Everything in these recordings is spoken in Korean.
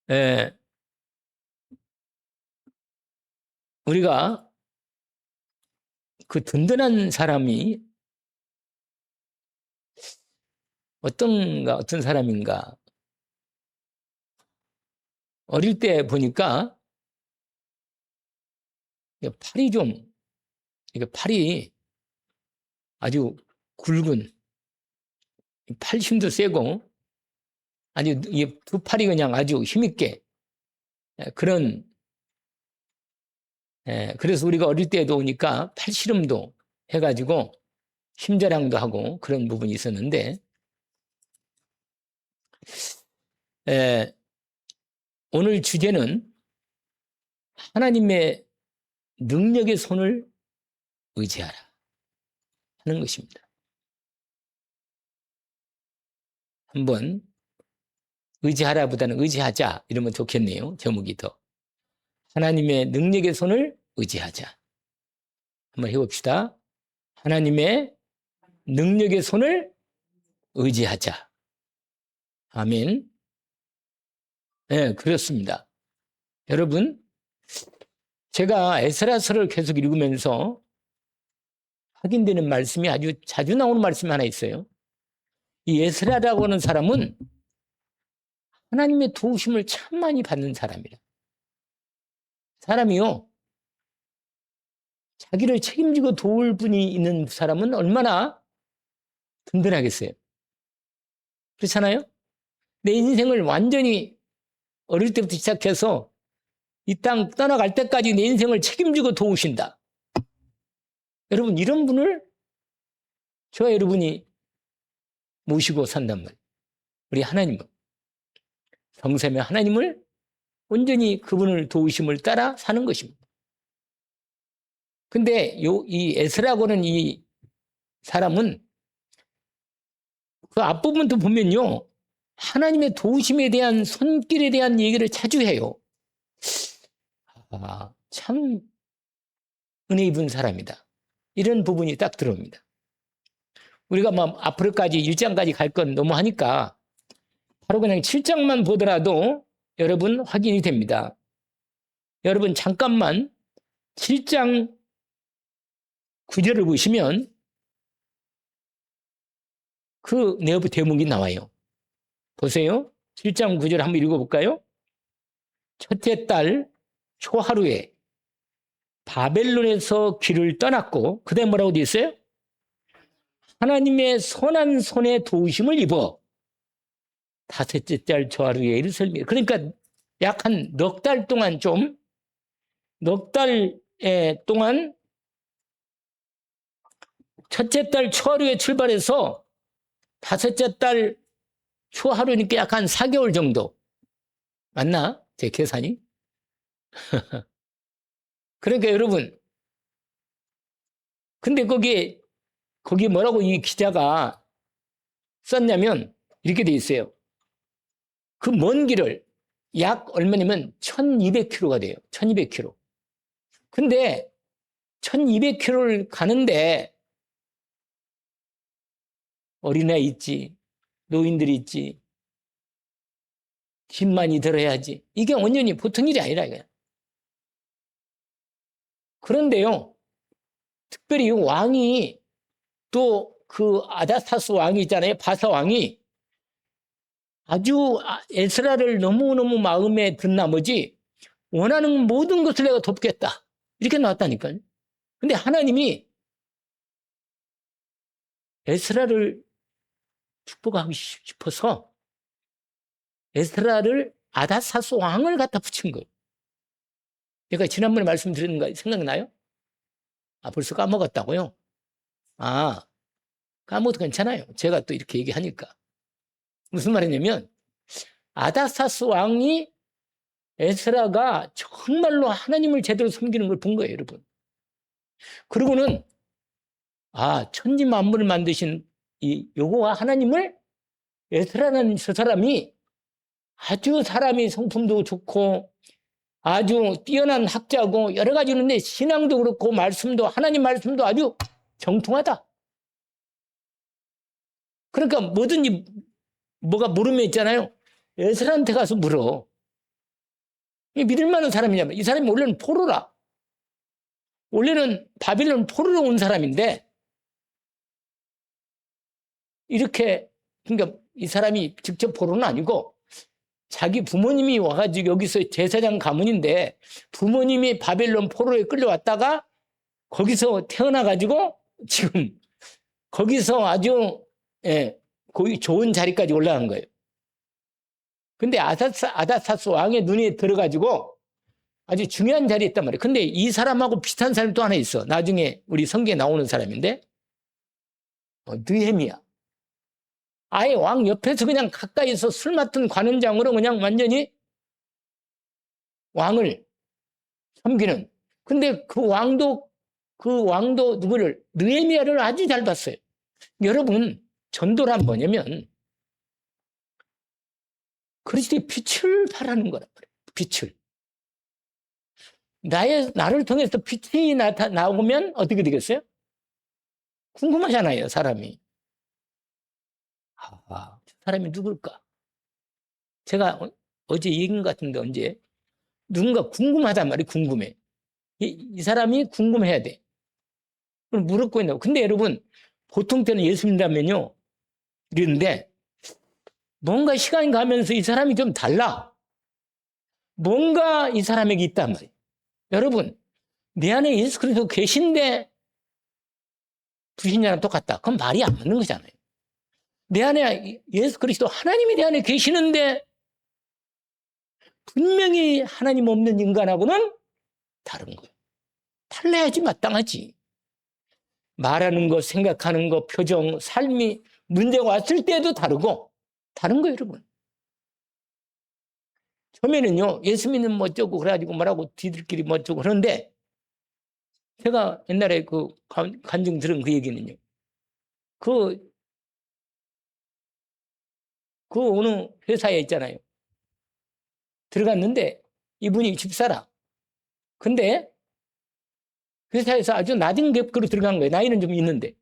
에, 우리가 그 든든한 사람이 어떤 사람인가. 어릴 때 보니까 팔이 이게 팔이 아주 굵은, 팔 힘도 세고, 아주 이 두 팔이 그냥 아주 힘있게 그런, 그래서 우리가 어릴 때도 오니까 팔씨름도 해가지고 힘자랑도 하고 그런 부분이 있었는데, 오늘 주제는 하나님의 능력의 손을 의지하라 하는 것입니다. 한번 의지하라보다는 의지하자 이러면 좋겠네요. 제목이 더. 하나님의 능력의 손을 의지하자. 한번 해봅시다. 하나님의 능력의 손을 의지하자. 아멘. 네, 그렇습니다. 여러분, 제가 에스라서를 계속 읽으면서 확인되는 말씀이 아주 자주 나오는 말씀이 하나 있어요. 이 에스라라고 하는 사람은 하나님의 도우심을 참 많이 받는 사람이라. 사람이요, 자기를 책임지고 도울 분이 있는 사람은 얼마나 든든하겠어요. 그렇잖아요? 내 인생을 완전히 어릴 때부터 시작해서 이 땅 떠나갈 때까지 내 인생을 책임지고 도우신다. 여러분, 이런 분을 저와 여러분이 모시고 산단 말이에요. 우리 하나님은. 성삼의 하나님을 온전히 그분을 도우심을 따라 사는 것입니다. 근데 이 에스라고는 이 사람은 그 앞부분도 보면요, 하나님의 도우심에 대한 손길에 대한 얘기를 자주 해요. 참 은혜 입은 사람이다. 이런 부분이 딱 들어옵니다. 우리가 앞으로까지 1장까지 갈 건 너무 하니까 바로 그냥 7장만 보더라도 여러분 확인이 됩니다. 여러분 잠깐만 7장 9절을 보시면 그 내부 대목이 나와요. 보세요. 7장 9절 한번 읽어볼까요? 첫째 달 초하루에 바벨론에서 길을 떠났고 그다음 뭐라고 되어 있어요? 하나님의 선한 손에 도우심을 입어 다섯째 달 초하루에 예루살렘에, 그러니까 약 한 넉 달 동안 넉 달 동안 첫째 달 초하루에 출발해서 다섯째 달 초하루니까 약 한 4개월 정도. 맞나? 제 계산이? 그러니까 여러분, 근데 거기 뭐라고 이 기자가 썼냐면 이렇게 돼 있어요. 그 먼 길을 약 얼마냐면 1200km가 돼요. 1200km. 근데 1200km를 가는데 어린애 있지, 노인들이 있지, 짐 많이 들어야지. 이게 온전히 보통 일이 아니라 이거야. 그런데요, 특별히 왕이 또 그 아다사스 왕이 있잖아요. 바사 왕이 아주 에스라를 너무너무 마음에 든 나머지 원하는 모든 것을 내가 돕겠다. 이렇게 나왔다니까요. 근데 하나님이 에스라를 축복하고 싶어서 에스라를 아다사스 왕을 갖다 붙인 거예요. 제가 지난번에 말씀드린 거 생각나요? 벌써 까먹었다고요? 까먹어도 괜찮아요. 제가 또 이렇게 얘기하니까. 무슨 말이냐면 아다사스 왕이 에스라가 정말로 하나님을 제대로 섬기는 걸 본 거예요, 여러분. 그리고는 천지 만물을 만드신 이 여호와 하나님을 에스라는 저 사람이 아주 사람이 성품도 좋고 아주 뛰어난 학자고 여러 가지 있는데 신앙도 그렇고 말씀도 하나님 말씀도 아주 정통하다. 그러니까 뭐든지 뭐가 물으면 있잖아요. 에스라한테 가서 물어. 믿을 만한 사람이냐면, 이 사람이 원래는 포로라. 원래는 바빌론 포로로 온 사람인데, 이렇게, 그러니까 이 사람이 직접 포로는 아니고, 자기 부모님이 와가지고 여기서 제사장 가문인데, 부모님이 바빌론 포로에 끌려왔다가, 거기서 태어나가지고, 지금, 거기서 아주, 거기 좋은 자리까지 올라간 거예요. 근데 아다사스 왕의 눈에 들어가지고 아주 중요한 자리에 있단 말이에요. 근데 이 사람하고 비슷한 사람이 또 하나 있어. 나중에 우리 성경에 나오는 사람인데, 느헤미야. 아예 왕 옆에서 그냥 가까이서 술 맡은 관원장으로 그냥 완전히 왕을 섬기는. 근데 그 왕도 누구를, 느헤미야를 아주 잘 봤어요. 여러분, 전도란 뭐냐면, 그리스도의 빛을 바라는 거란 말이에요. 빛을. 나를 통해서 빛이 나오면 어떻게 되겠어요? 궁금하잖아요, 사람이. 저 사람이 누굴까? 제가 어제 얘기한 것 같은데, 언제? 누군가 궁금하단 말이에요, 궁금해. 이 사람이 궁금해야 돼. 그럼 물었고 있나. 근데 여러분, 보통 때는 예수 믿다면요, 이러는데, 뭔가 시간이 가면서 이 사람이 좀 달라. 뭔가 이 사람에게 있단 말이에요. 여러분, 내 안에 예수 그리스도 계신데 불신자랑 똑같다. 그건 말이 안 맞는 거잖아요. 내 안에 예수 그리스도 하나님이 내 안에 계시는데 분명히 하나님 없는 인간하고는 다른 거예요. 달라야지 마땅하지. 말하는 거, 생각하는 거, 표정, 삶이 문제가 왔을 때도 다르고 다른 거예요, 여러분. 처음에는요, 예수 믿는 뭐 어쩌고 그래가지고 뭐라고 뒤들끼리 뭐 어쩌고 그러는데, 제가 옛날에 그 간증 들은 그 얘기는요, 그 어느 회사에 있잖아요. 들어갔는데 이분이 집사라. 근데 회사에서 아주 낮은 격으로 들어간 거예요. 나이는 좀 있는데.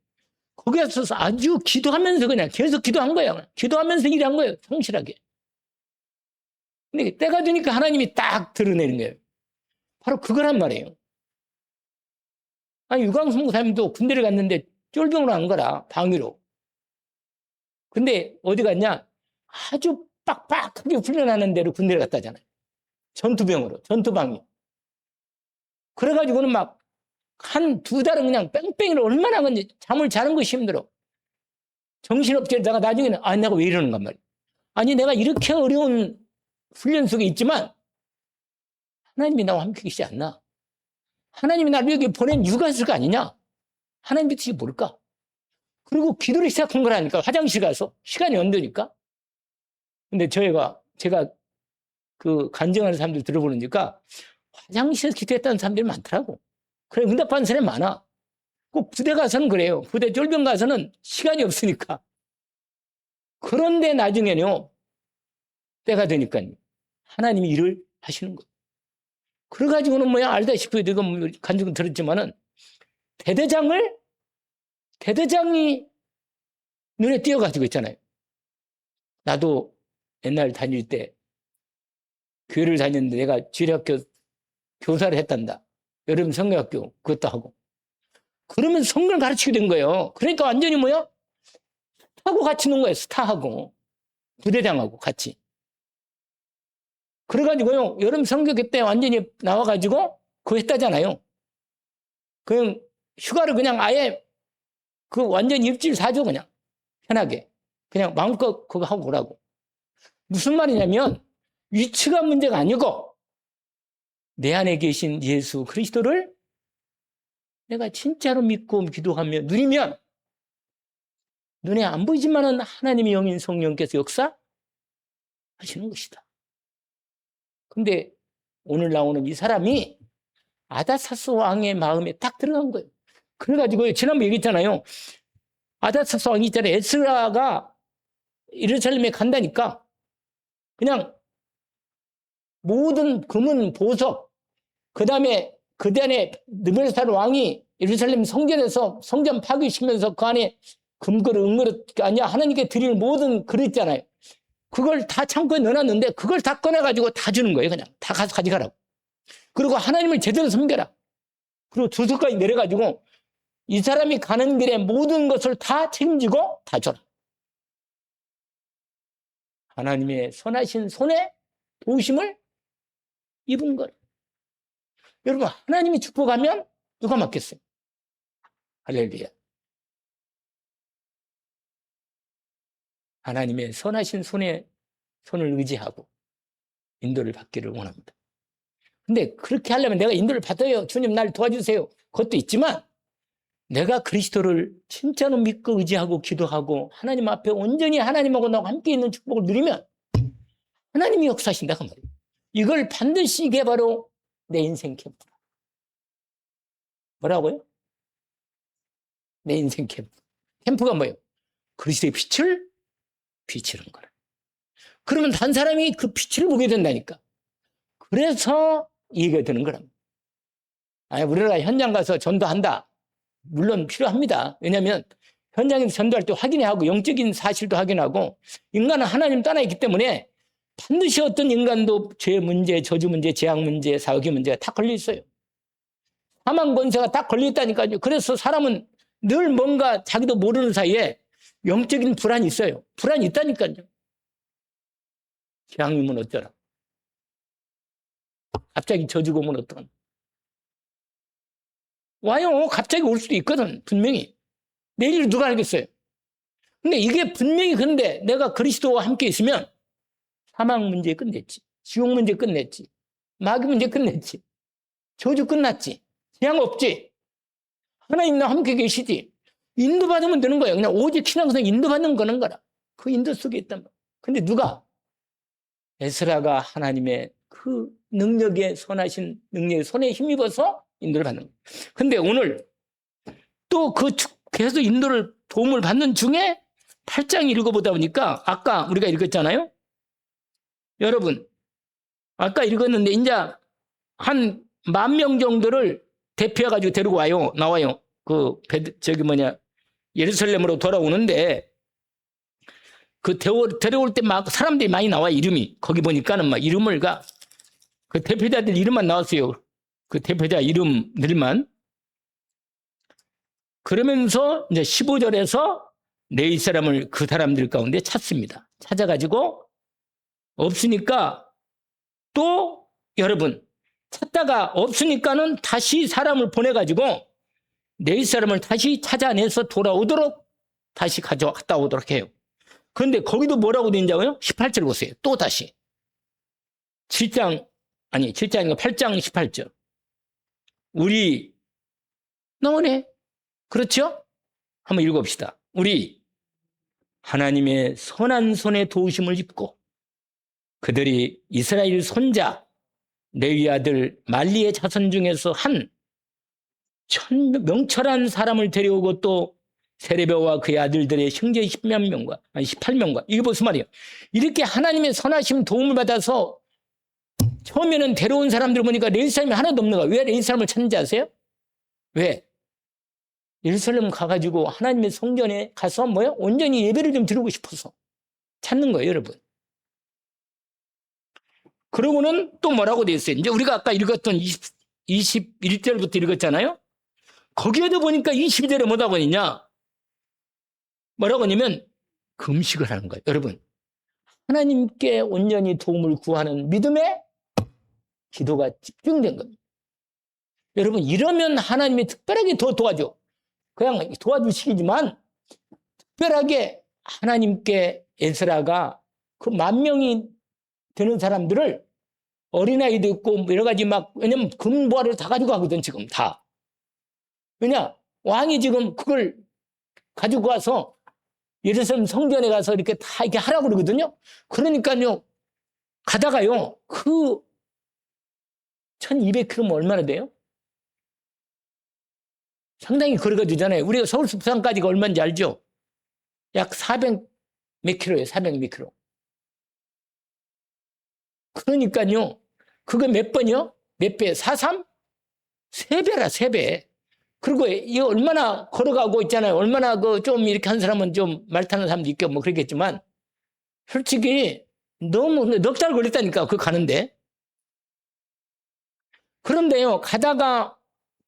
거기서 아주 기도하면서 그냥 계속 기도한 거예요. 기도하면서 일한 거예요. 성실하게. 근데 때가 되니까 하나님이 딱 드러내는 거예요. 바로 그거란 말이에요. 아니, 유광수 목사님도 군대를 갔는데 쫄병으로 한 거라, 방위로. 근데 어디 갔냐? 아주 빡빡하게 훈련하는 대로 군대를 갔다잖아요. 전투병으로, 전투방위. 그래가지고는 막 한 두 달은 그냥 뺑뺑이를 얼마나 건지 잠을 자는 것이 힘들어. 정신없게 하다가 나중에는 내가 왜 이러는가 말이야. 아니, 내가 이렇게 어려운 훈련 속에 있지만 하나님이 나와 함께 계시지 않나? 하나님이 나를 여기 보낸 이유가 있을 거 아니냐? 하나님 뜻이 뭘까? 그리고 기도를 시작한 거라니까. 화장실 가서 시간이 언제니까. 근데 제가 그 간증하는 사람들 들어보니까 화장실에서 기도했다는 사람들이 많더라고. 그래, 응답하는 사람이 많아. 꼭 부대 가서는 그래요. 부대 쫄병 가서는 시간이 없으니까. 그런데 나중에는요, 때가 되니까 하나님이 일을 하시는 거예요. 그래가지고는 뭐야, 알다시피 내가 간증 들었지만은 대대장이 눈에 띄어가지고 있잖아요. 나도 옛날 다닐 때 교회를 다녔는데 내가 지뢰학교 교사를 했단다. 여름 성경학교 그것도 하고. 그러면 성경을 가르치게 된 거예요. 그러니까 완전히 뭐야? 스타하고 같이 논 거예요. 스타하고. 부대장하고 같이. 그래가지고요, 여름 성경학교 때 완전히 나와가지고 그거 했다잖아요. 그냥 휴가를 그냥 아예 그 완전 입질 사줘, 그냥. 편하게. 그냥 마음껏 그거 하고 오라고. 무슨 말이냐면 위치가 문제가 아니고 내 안에 계신 예수 그리스도를 내가 진짜로 믿고 기도하며 누리면 눈에 안 보이지만은 하나님의 영인 성령께서 역사하시는 것이다. 근데 오늘 나오는 이 사람이 아다사스 왕의 마음에 딱 들어간 거예요. 그래가지고 지난번에 얘기했잖아요. 아다사스 왕이 있잖아요. 에스라가 예루살렘에 간다니까 그냥 모든 금은 보석, 그 다음에 그전에 느부갓네살 왕이 예루살렘 성전에서 성전 파괴시키면서 그 안에 금그릇, 은그릇, 아니야 하나님께 드리는 모든 그릇 있잖아요. 그걸 다 창고에 넣어놨는데 그걸 다 꺼내가지고 다 주는 거예요. 그냥 다 가서 가져가라고. 그리고 하나님을 제대로 섬겨라. 그리고 주석까지 내려가지고 이 사람이 가는 길에 모든 것을 다 책임지고 다 줘라. 하나님의 선하신 손에 도우심을 입은 거예요. 여러분, 하나님이 축복하면 누가 맡겠어요? 할렐루야. 하나님의 선하신 손을 의지하고 인도를 받기를 원합니다. 근데 그렇게 하려면 내가 인도를 받아요. 주님 날 도와주세요. 그것도 있지만 내가 그리스도를 진짜로 믿고 의지하고 기도하고 하나님 앞에 온전히 하나님하고 나하고 함께 있는 축복을 누리면 하나님이 역사하신다 그 말이에요. 이걸 반드시 이게 바로 내 인생 캠프. 뭐라고요? 내 인생 캠프. 캠프가 뭐예요? 그리스도의 빛을 비치는 거라. 그러면 단 사람이 그 빛을 보게 된다니까. 그래서 이해가 되는 거랍니다. 우리가 현장 가서 전도한다. 물론 필요합니다. 왜냐하면 현장에서 전도할 때 확인해야 하고 영적인 사실도 확인하고 인간은 하나님 떠나 있기 때문에 반드시 어떤 인간도 죄 문제, 저주 문제, 재앙 문제, 사기 문제가 다 걸려 있어요. 사망 권세가 딱 걸려 있다니까요. 그래서 사람은 늘 뭔가 자기도 모르는 사이에 영적인 불안이 있어요. 불안이 있다니까요. 재앙이면 어쩌라. 갑자기 저주가 오면 어떡하나. 와요. 갑자기 올 수도 있거든. 분명히. 내일 누가 알겠어요. 근데 이게 분명히 근데 내가 그리스도와 함께 있으면 사망 문제 끝냈지. 지옥 문제 끝냈지. 마귀 문제 끝냈지. 저주 끝났지. 재앙 없지. 하나님 나와 함께 계시지. 인도받으면 되는 거예요. 그냥 오직 신앙생활 인도받는 거는 거라. 그 인도 속에 있단 말이야. 근데 누가? 에스라가 하나님의 그 능력에 선하신 능력의 손에 힘입어서 인도를 받는 거예요. 근데 오늘 또 그 계속 인도를 도움을 받는 중에 8장 읽어보다 보니까 아까 우리가 읽었잖아요. 여러분 아까 읽었는데 이제 한 10,000명 정도를 대표해가지고 데리고 와요. 나와요. 예루살렘으로 돌아오는데 그 데려올 때 막 사람들이 많이 나와요. 이름이. 거기 보니까는 막 이름을 그 대표자들 이름만 나왔어요. 그 대표자 이름들만. 그러면서 이제 15절에서 네 사람을 그 사람들 가운데 찾습니다. 찾아가지고 없으니까 또 여러분 찾다가 없으니까는 다시 사람을 보내가지고 네 사람을 다시 찾아내서 돌아오도록 다시 갔다 오도록 해요. 그런데 거기도 뭐라고 되는지요? 18절 보세요. 또 다시 8장 18절. 우리 나오네. 그렇죠? 한번 읽어봅시다. 우리 하나님의 선한 손에 도우심을 입고 그들이 이스라엘 손자 레위 아들 말리의 자손 중에서 한 명철한 사람을 데려오고 또 세레비아와 그의 아들들의 형제 18명과 이게 무슨 말이에요? 이렇게 하나님의 선하심 도움을 받아서 처음에는 데려온 사람들 보니까 레위 사람이 하나도 없는 거야. 왜 레위 사람을 찾는지 아세요? 왜? 예루살렘 가가지고 하나님의 성전에 가서 온전히 예배를 좀 드리고 싶어서 찾는 거예요, 여러분. 그러고는 또 뭐라고 돼 있어요? 이제 우리가 아까 읽었던 21절부터 읽었잖아요? 거기에도 보니까 22절에 뭐라고 하느냐? 뭐라고 하냐면 금식을 하는 거예요. 여러분, 하나님께 온전히 도움을 구하는 믿음에 기도가 집중된 겁니다. 여러분, 이러면 하나님이 특별하게 더 도와줘. 그냥 도와주시지만 특별하게 하나님께 에스라가 그 10,000명이 되는 사람들을 어린아이도 있고 여러 가지 왜냐면 금보화를 다 가지고 가거든 지금 다. 왜냐? 왕이 지금 그걸 가지고 와서 예루살렘 성전에 가서 이렇게 다 이렇게 하라고 그러거든요. 그러니까요 가다가요 그 1200km면 얼마나 돼요? 상당히 거리가 되잖아요. 우리가 서울서 부산까지가 얼마인지 알죠? 약 400 몇 킬로예요. 400 몇 킬로. 그러니까요. 그거 몇 번이요? 몇 배? 4-3? 3배라 3배. 그리고 이 얼마나 걸어가고 있잖아요. 얼마나 좀 이렇게 한 사람은 좀 말 타는 사람도 있고 그러겠지만 솔직히 너무 넉 달 걸렸다니까, 그 가는데. 그런데요, 가다가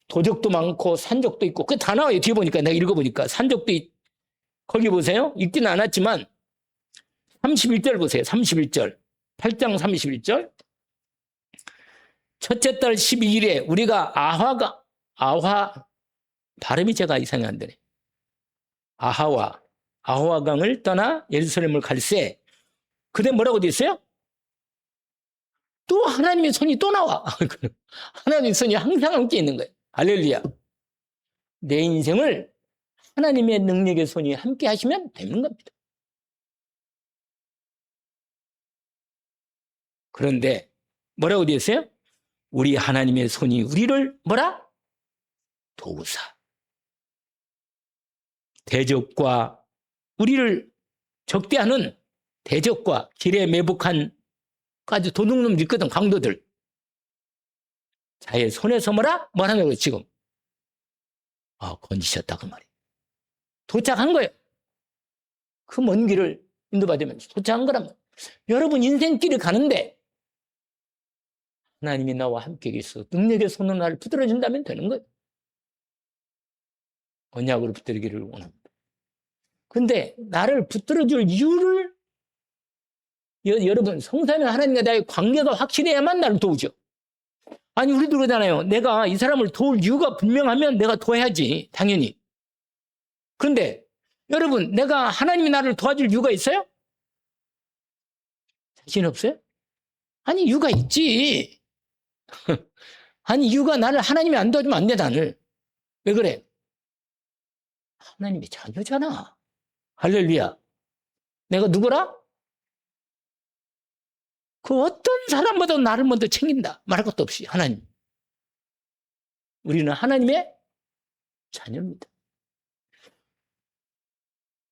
도적도 많고 산적도 있고, 그게 다 나와요. 뒤에 보니까, 내가 읽어보니까. 산적도 거기 보세요. 읽지는 않았지만, 31절 보세요. 31절. 8장 31절. 첫째 달 12일에 우리가 발음이 제가 이상이 안 되네. 아하와강을 떠나 예루살렘을 갈새. 그때 뭐라고 돼 있어요? 또 하나님의 손이 또 나와. 하나님의 손이 항상 함께 있는 거예요. 할렐루야. 내 인생을 하나님의 능력의 손이 함께 하시면 되는 겁니다. 그런데 뭐라고 돼 있어요? 우리 하나님의 손이 우리를 뭐라? 도우사. 대적과 우리를 적대하는 대적과 길에 매복한 아주 도둑놈들 있거든, 강도들. 자의 손에서 뭐라는 거예요, 지금? 건지셨다, 그 말이에요. 도착한 거예요. 그 먼 길을 인도받으면서 도착한 거란 말이에요. 여러분 인생길을 가는데 하나님이 나와 함께 계셔서 능력의 손으로 나를 붙들어준다면 되는 거예요. 언약으로 붙들기를 원합니다. 근데 나를 붙들어줄 이유를 여러분 성사는 하나님과 나의 관계가 확실해야만 나를 도우죠. 아니 우리도 그러잖아요. 내가 이 사람을 도울 이유가 분명하면 내가 도와야지 당연히. 그런데 여러분 내가 하나님이 나를 도와줄 이유가 있어요? 자신 없어요? 아니 이유가 있지. 아니 이유가 나를 하나님이 안 도와주면 안 돼 나를. 왜 그래? 하나님의 자녀잖아. 할렐루야. 내가 누구라? 그 어떤 사람보다 나를 먼저 챙긴다. 말할 것도 없이 하나님. 우리는 하나님의 자녀입니다.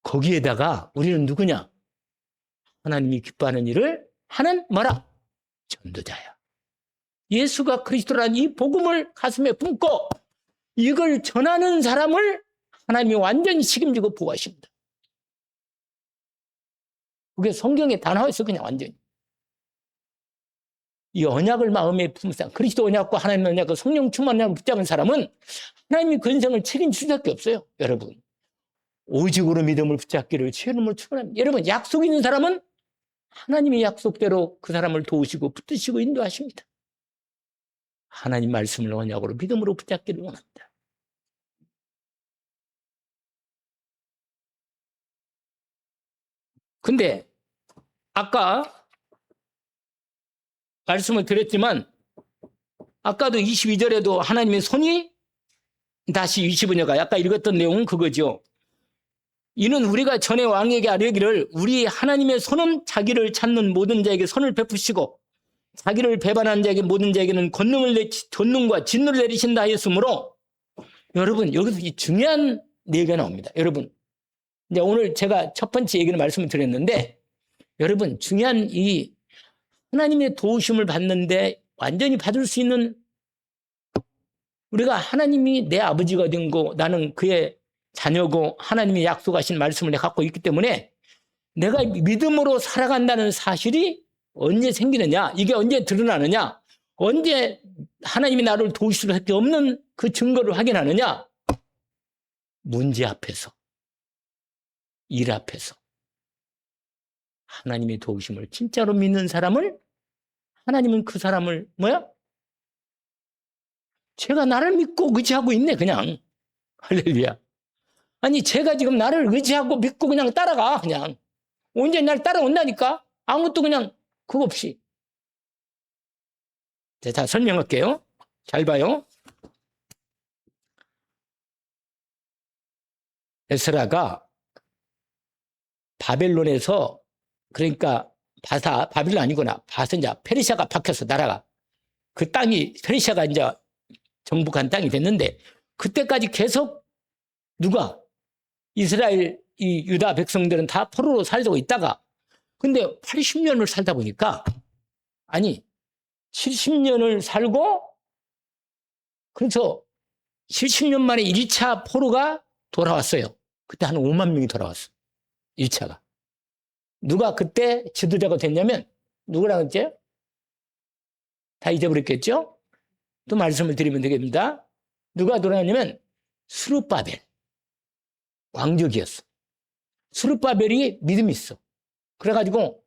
거기에다가 우리는 누구냐? 하나님이 기뻐하는 일을 하는 뭐라? 전도자야. 예수가 그리스도라는 이 복음을 가슴에 품고 이걸 전하는 사람을 하나님이 완전히 책임지고 보호하십니다. 그게 성경에 다 나와 있어 그냥 완전히. 이 언약을 마음에 품상 그리스도 언약과 하나님 언약과 성령 충만 언약을 붙잡은 사람은 하나님이 그 인생을 책임질 수밖에 없어요. 여러분. 오직으로 믿음을 붙잡기를 주의 이름으로 축원합니다. 여러분 약속 있는 사람은 하나님의 약속대로 그 사람을 도우시고 붙드시고 인도하십니다. 하나님 말씀을 언약으로 믿음으로 붙잡기를 원합니다. 근데 아까 말씀을 드렸지만 아까도 22절에도 하나님의 손이 다시 25절가 아까 읽었던 내용은 그거죠. 이는 우리가 전에 왕에게 아뢰기를 우리 하나님의 손은 자기를 찾는 모든 자에게 손을 베푸시고 자기를 배반한 자에게 모든 자에게는 권능과 진노를 내리신다 하였으므로 여러분 여기서 이 중요한 얘기가 나옵니다. 여러분 이제 오늘 제가 첫 번째 얘기를 말씀을 드렸는데 여러분 중요한 이 하나님의 도우심을 받는데 완전히 받을 수 있는 우리가 하나님이 내 아버지가 된 거 나는 그의 자녀고 하나님이 약속하신 말씀을 내가 갖고 있기 때문에 내가 믿음으로 살아간다는 사실이 언제 생기느냐 이게 언제 드러나느냐 언제 하나님이 나를 도우실 수밖에 없는 그 증거를 확인하느냐 문제 앞에서 일 앞에서 하나님의 도우심을 진짜로 믿는 사람을 하나님은 그 사람을 뭐야? 제가 나를 믿고 의지하고 있네 그냥 할렐루야. 아니 제가 지금 나를 의지하고 믿고 그냥 따라가 그냥 온전히 나를 따라온다니까 아무것도 그냥 그거 없이. 자 설명할게요. 잘 봐요. 에스라가 바벨론에서 그러니까 바빌론 아니구나. 이제 페르시아가 박혀서 나라가 그 땅이 페르시아가 이제 정복한 땅이 됐는데 그때까지 계속 누가 이스라엘 이 유다 백성들은 다 포로로 살고 있다가 근데 80년을 살다 보니까 아니 70년을 살고 그래서 70년 만에 1차 포로가 돌아왔어요. 그때 한 5만 명이 돌아왔어. 1차가. 누가 그때 지도자가 됐냐면 누구랑 했죠? 다 잊어버렸겠죠? 또 말씀을 드리면 되겠습니다. 누가 돌아가냐면 스룹바벨 왕족이었어. 스룹바벨이 믿음이 있어. 그래가지고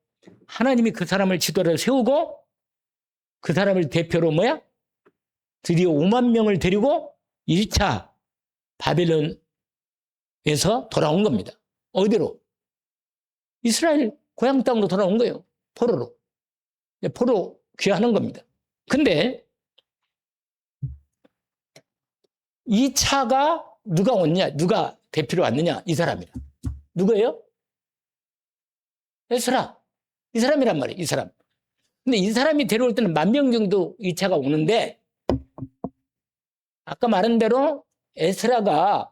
하나님이 그 사람을 지도자로 세우고 그 사람을 대표로 드디어 5만 명을 데리고 1차 바벨론에서 돌아온 겁니다. 어디로? 이스라엘 고향 땅으로 돌아온 거예요. 포로로. 포로 귀화하는 겁니다. 근데 이 차가 누가 왔냐? 누가 대표로 왔느냐? 이 사람이라. 누구예요? 에스라. 이 사람이란 말이에요. 이 사람. 근데 이 사람이 데려올 때는 10,000명 정도 이 차가 오는데 아까 말한 대로 에스라가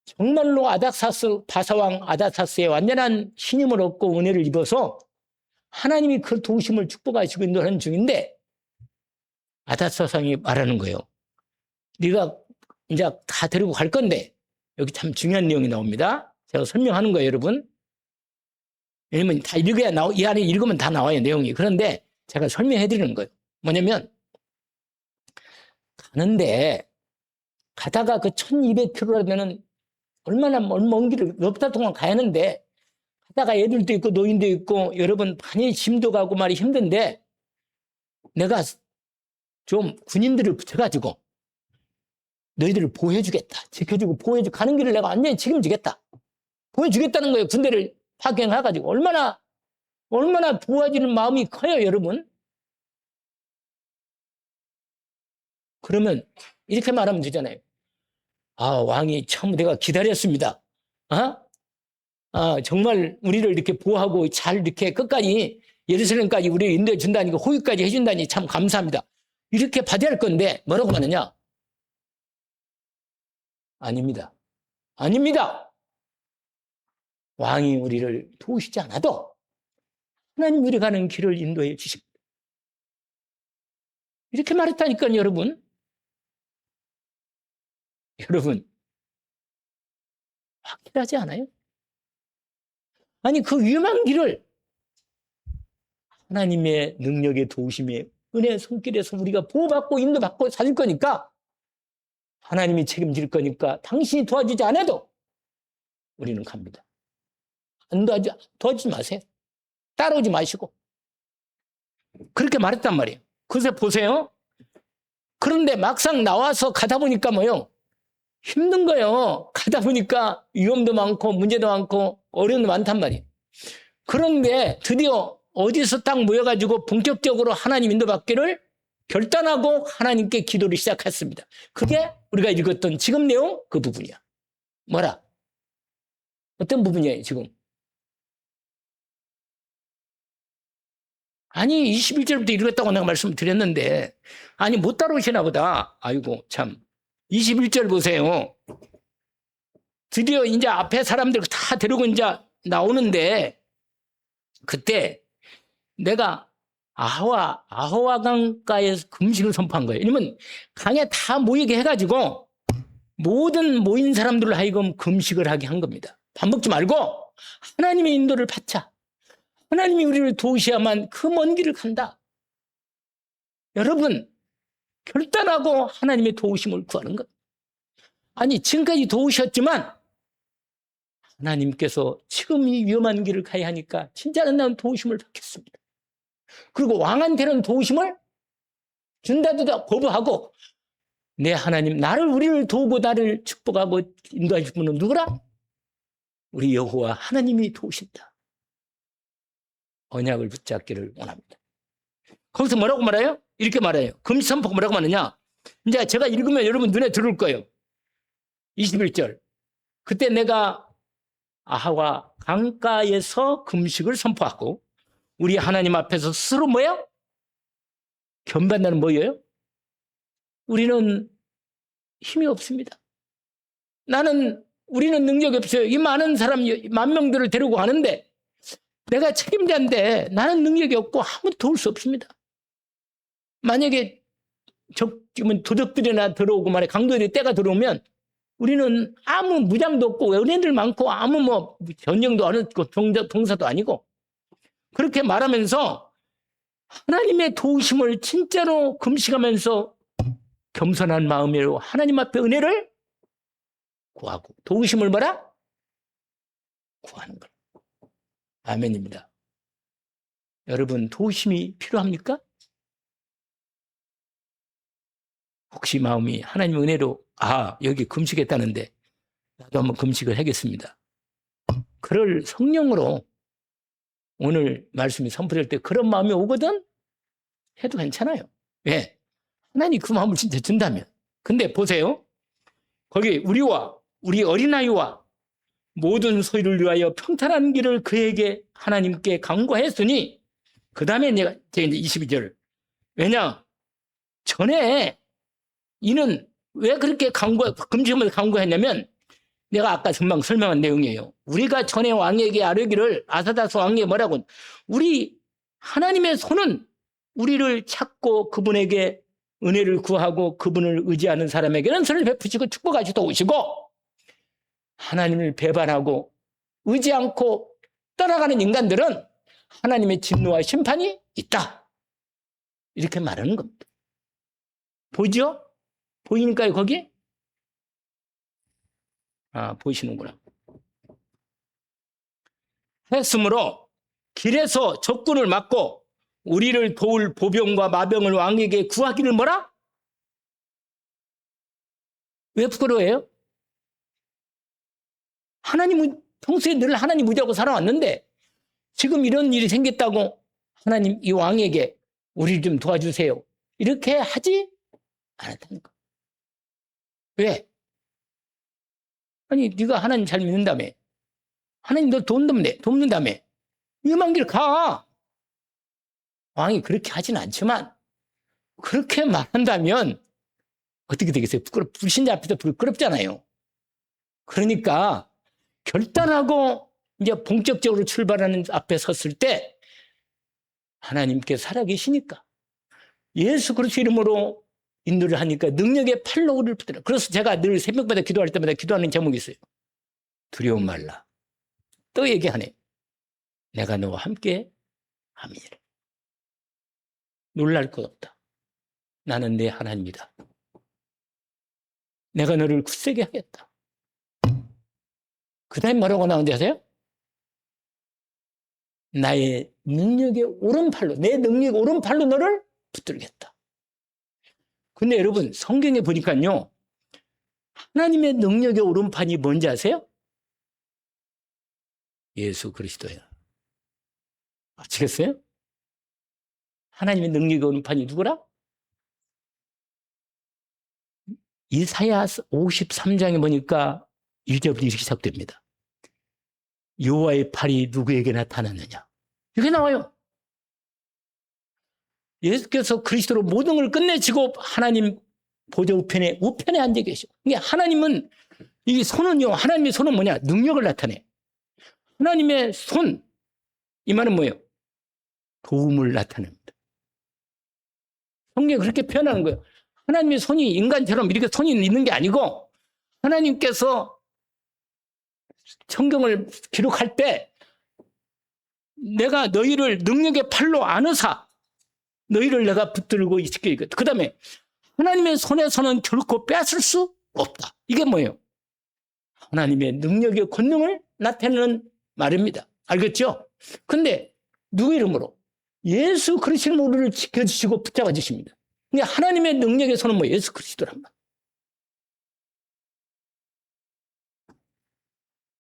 정말로 아닥사스 바사왕 아닥사스의 완전한 신임을 얻고 은혜를 입어서 하나님이 그 도우심을 축복하시고 인도하는 중인데 아닥사스 왕이 말하는 거예요. 네가 이제 다 데리고 갈 건데 여기 참 중요한 내용이 나옵니다. 제가 설명하는 거예요, 여러분. 왜냐면 다 읽어야 이 안에 읽으면 다 나와요, 내용이. 그런데 제가 설명해 드리는 거예요. 뭐냐면 가는데 가다가 그 1200km라면 얼마나 먼 길을 몇 달 동안 가야 하는데 가다가 애들도 있고 노인도 있고 여러분 많이 짐도 가고 말이 힘든데 내가 좀 군인들을 붙여가지고 너희들을 보호해주겠다. 지켜주고 보호해주고 가는 길을 내가 완전히 책임지겠다. 보여주겠다는 거예요. 군대를 파견해가지고. 얼마나 도와주는 마음이 커요, 여러분. 그러면 이렇게 말하면 되잖아요. 아, 왕이 참 내가 기다렸습니다. 정말 우리를 이렇게 보호하고 잘 이렇게 끝까지 예루살렘까지 우리를 인도해 준다니까 호의까지 해준다니 참 감사합니다. 이렇게 받아야 할 건데 뭐라고 하느냐? 아닙니다. 아닙니다. 왕이 우리를 도우시지 않아도 하나님 우리 가는 길을 인도해 주십니다. 이렇게 말했다니까요, 여러분. 여러분, 확실하지 않아요? 아니, 그 위험한 길을 하나님의 능력의 도우심에 은혜의 손길에서 우리가 보호받고 인도받고 살 거니까 하나님이 책임질 거니까 당신이 도와주지 않아도 우리는 갑니다. 안 도와주지 마세요. 따라오지 마시고. 그렇게 말했단 말이에요. 그래서 보세요. 그런데 막상 나와서 가다 보니까 뭐요? 힘든 거예요. 가다 보니까 위험도 많고 문제도 많고 어려움도 많단 말이에요. 그런데 드디어 어디서 딱 모여가지고 본격적으로 하나님 인도받기를 결단하고 하나님께 기도를 시작했습니다. 그게 우리가 읽었던 지금 내용 그 부분이야. 뭐라? 어떤 부분이에요, 지금? 아니, 21절부터 읽었다고 내가 말씀을 드렸는데, 아니, 못 따라오시나 보다. 아이고, 참. 21절 보세요. 드디어 이제 앞에 사람들 다 데리고 이제 나오는데, 그때 내가 아호와 강가에서 금식을 선포한 거예요. 왜냐면 강에 다 모이게 해가지고 모든 모인 사람들을 하여금 금식을 하게 한 겁니다. 밥 먹지 말고 하나님의 인도를 받자. 하나님이 우리를 도우셔야만 그 먼 길을 간다. 여러분, 결단하고 하나님의 도우심을 구하는 것. 아니, 지금까지 도우셨지만 하나님께서 지금 이 위험한 길을 가야 하니까 진짜는 나는 도우심을 받겠습니다. 그리고 왕한테는 도우심을 준다도 거부하고 내 하나님, 우리를 도우고 나를 축복하고 인도하실 분은 누구라? 우리 여호와 하나님이 도우신다. 언약을 붙잡기를 원합니다. 거기서 뭐라고 말해요? 이렇게 말해요. 금식 선포가 뭐라고 말하냐? 이제 제가 읽으면 여러분 눈에 들어올 거예요. 21절. 그때 내가 아하와 강가에서 금식을 선포하고 우리 하나님 앞에서 스스로 뭐예요? 겸비한다는 뭐예요? 우리는 힘이 없습니다. 우리는 능력이 없어요. 이 많은 사람, 10,000명들을 데리고 가는데 내가 책임자인데 나는 능력이 없고 아무도 도울 수 없습니다. 만약에 도적들이나 들어오고 말해 강도들이 때가 들어오면 우리는 아무 무장도 없고 은혜들 많고 아무 전쟁도 안 했고 동사도 아니고 그렇게 말하면서 하나님의 도우심을 진짜로 금식하면서 겸손한 마음으로 하나님 앞에 은혜를 구하고, 도우심을 뭐라? 구하는 것. 아멘입니다. 여러분, 도우심이 필요합니까? 혹시 마음이 하나님 은혜로 여기 금식했다는데 나도 한번 금식을 하겠습니다. 그럴 성령으로 오늘 말씀이 선포될 때 그런 마음이 오거든 해도 괜찮아요. 왜? 하나님 그 마음을 진짜 준다면. 근데 보세요. 거기 우리와 우리 어린아이와 모든 소유를 위하여 평탄한 길을 그에게 하나님께 강구하였으니, 그 다음에 제가 이제 22절. 왜냐? 전에 이는 왜 그렇게 금식하면서 강구했냐면, 내가 아까 금방 설명한 내용이에요. 우리가 전에 왕에게 아뢰기를, 아사다스 왕에게 뭐라고? 우리 하나님의 손은 우리를 찾고 그분에게 은혜를 구하고 그분을 의지하는 사람에게는 선을 베푸시고 축복하시 도우시고, 하나님을 배반하고 의지 않고 떠나가는 인간들은 하나님의 진노와 심판이 있다. 이렇게 말하는 겁니다. 보죠? 보이니까요, 거기? 보이시는구나. 했으므로 길에서 적군을 막고 우리를 도울 보병과 마병을 왕에게 구하기를 뭐라? 왜 부끄러워해요? 하나님은 평소에 늘 하나님 의지하고 살아왔는데 지금 이런 일이 생겼다고 하나님 이 왕에게 우리를 좀 도와주세요, 이렇게 하지 않았다는 거. 왜? 아니, 네가 하나님 잘 믿는다며, 하나님 너 돕는다며 위험한 길 가. 왕이 그렇게 하진 않지만 그렇게 말한다면 어떻게 되겠어요? 불신자 앞에서 부끄럽잖아요. 그러니까 결단하고 이제 본격적으로 출발하는 앞에 섰을 때 하나님께 살아계시니까 예수 그리스도 이름으로 인도를 하니까 능력의 팔로 우리를 붙들어. 그래서 제가 늘 새벽마다 기도할 때마다 기도하는 제목이 있어요. 두려움 말라. 또 얘기하네. 내가 너와 함께 함이니라. 놀랄 것 없다. 나는 내 하나님이다. 내가 너를 굳세게 하겠다. 그 다음에 뭐라고 나오는지 아세요? 나의 능력의 오른팔로, 내 능력의 오른팔로 너를 붙들겠다. 근데 여러분, 성경에 보니까요, 하나님의 능력의 오른팔이 뭔지 아세요? 예수 그리스도야. 아시겠어요? 하나님의 능력의 오른팔이 누구라? 이사야 53장에 보니까 1절부터 이렇게 시작됩니다. 여호와의 팔이 누구에게 나타났느냐? 이렇게 나와요. 예수께서 그리스도로 모든 걸 끝내시고 하나님 보좌 우편에 앉아 계시고. 그러니까 하나님은, 이 손은요, 하나님의 손은 뭐냐? 능력을 나타내. 하나님의 손, 이 말은 뭐예요? 도움을 나타냅니다. 성경이 그렇게 표현하는 거예요. 하나님의 손이 인간처럼 이렇게 손이 있는 게 아니고, 하나님께서 성경을 기록할 때 내가 너희를 능력의 팔로 안으사 너희를 내가 붙들고 지키겠다. 그 다음에 하나님의 손에서는 결코 뺏을 수 없다. 이게 뭐예요? 하나님의 능력의 권능을 나타내는 말입니다. 알겠죠? 근데 누구 이름으로? 예수 그리스도로 우리를 지켜주시고 붙잡아 주십니다. 그러니까 하나님의 능력의 손은 뭐? 예수 그리스도란 말.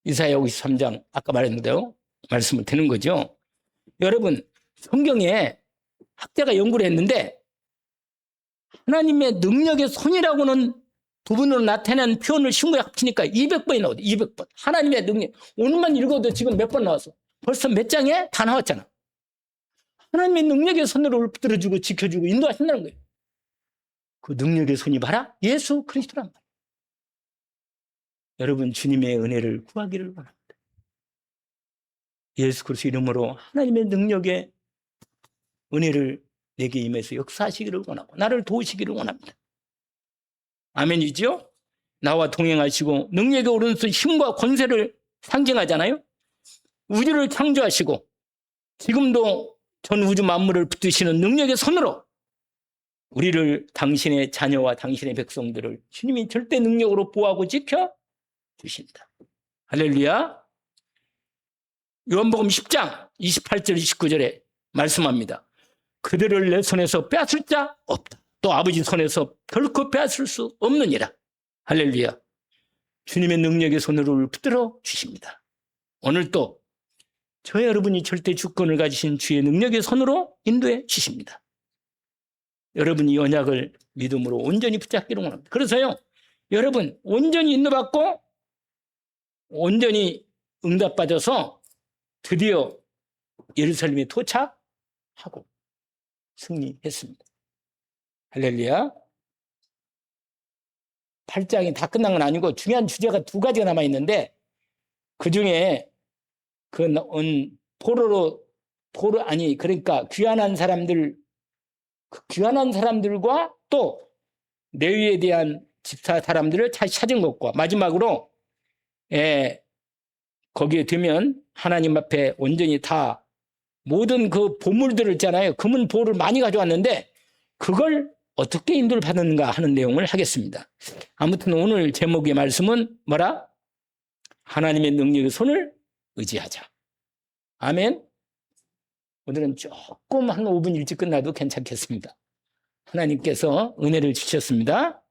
이사야 53장 아까 말했는데요, 말씀을 드는 거죠. 여러분, 성경에 학자가 연구를 했는데 하나님의 능력의 손이라고는 부분으로 나타낸 표현을 신구에 합치니까 200번이 나오죠. 200번. 하나님의 능력. 오늘만 읽어도 지금 몇 번 나왔어? 벌써 몇 장에 다 나왔잖아. 하나님의 능력의 손으로 붙들어주고 지켜주고 인도하신다는 거예요. 그 능력의 손이 바라 예수 그리스도란 말이에요. 여러분, 주님의 은혜를 구하기를 원합니다. 예수 그리스도 이름으로 하나님의 능력의 은혜를 내게 임해서 역사하시기를 원하고 나를 도우시기를 원합니다. 아멘이죠? 나와 동행하시고 능력의 오른손 힘과 권세를 상징하잖아요. 우주를 창조하시고 지금도 전 우주 만물을 붙드시는 능력의 손으로 우리를 당신의 자녀와 당신의 백성들을 주님이 절대 능력으로 보호하고 지켜 주신다. 할렐루야. 요한복음 10장 28절 29절에 말씀합니다. 그들을 내 손에서 빼앗을 자 없다. 또 아버지 손에서 결코 빼앗을 수 없느니라. 할렐루야. 주님의 능력의 손으로 붙들어 주십니다. 오늘 또 저 여러분이 절대 주권을 가지신 주의 능력의 손으로 인도해 주십니다. 여러분이 언약을 믿음으로 온전히 붙잡기를 원합니다. 그래서요, 여러분 온전히 인도받고 온전히 응답받아서 드디어 예루살렘에 도착하고 승리했습니다. 할렐루야. 8장이 다 끝난 건 아니고 중요한 주제가 2가지가 남아있는데 그중에 그러니까 귀환한 사람들과 또 레위에 대한 집사 사람들을 다시 찾은 것과 마지막으로 거기에 들면 하나님 앞에 온전히 다 모든 그 보물들을 있잖아요. 금은 보를 많이 가져왔는데 그걸 어떻게 인도를 받는가 하는 내용을 하겠습니다. 아무튼 오늘 제목의 말씀은 뭐라? 하나님의 능력의 손을 의지하자. 아멘. 오늘은 조금 한 5분 일찍 끝나도 괜찮겠습니다. 하나님께서 은혜를 주셨습니다.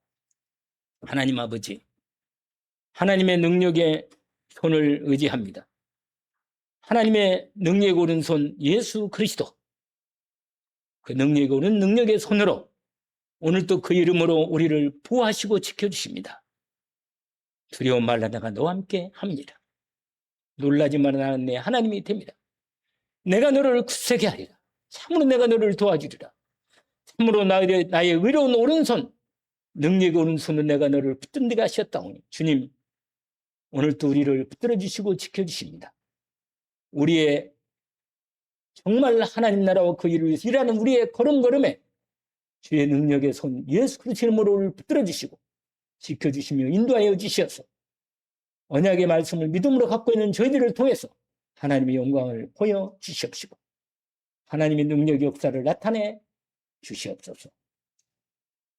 하나님 아버지, 하나님의 능력의 손을 의지합니다. 하나님의 능력의 오른손 예수 그리스도, 그 능력의 오른 능력의 손으로 오늘도 그 이름으로 우리를 보호하시고 지켜주십니다. 두려움 말라 내가 너와 함께 합니다. 놀라지 말라 나는 내 하나님이 됩니다. 내가 너를 굳세게 하리라. 참으로 내가 너를 도와주리라. 참으로 나의 의로운 오른손, 능력의 오른손으로 내가 너를 붙들게 하셨다오니 주님, 오늘도 우리를 붙들어 주시고 지켜주십니다. 우리의 정말 하나님 나라와 그 일을 위해서 일하는 우리의 걸음걸음에 주의 능력의 손 예수 그리스도의 이름으로 우리를 붙들어 주시고 지켜주시며 인도하여 주시어서 언약의 말씀을 믿음으로 갖고 있는 저희들을 통해서 하나님의 영광을 보여주시옵시고 하나님의 능력의 역사를 나타내 주시옵소서.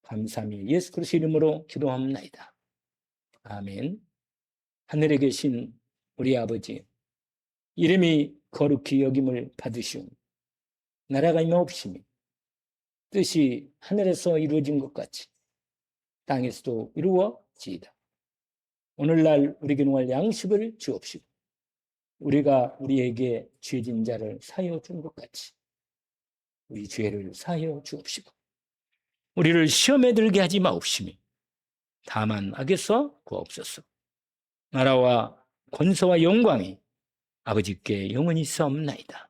감사함이 예수 그리스도의 이름으로 기도합니다. 아멘. 하늘에 계신 우리 아버지, 이름이 거룩히 여김을 받으시오. 나라가 임하옵시며 뜻이 하늘에서 이루어진 것 같이 땅에서도 이루어지이다. 오늘날 우리에게 농할 양식을 주옵시고 우리가 우리에게 죄진 자를 사하여 준 것 같이 우리 죄를 사하여 주옵시고 우리를 시험에 들게 하지 마옵시며 다만 악에서 구하옵소서. 나라와 권세와 영광이 아버지께 영원히 있사옵나이다.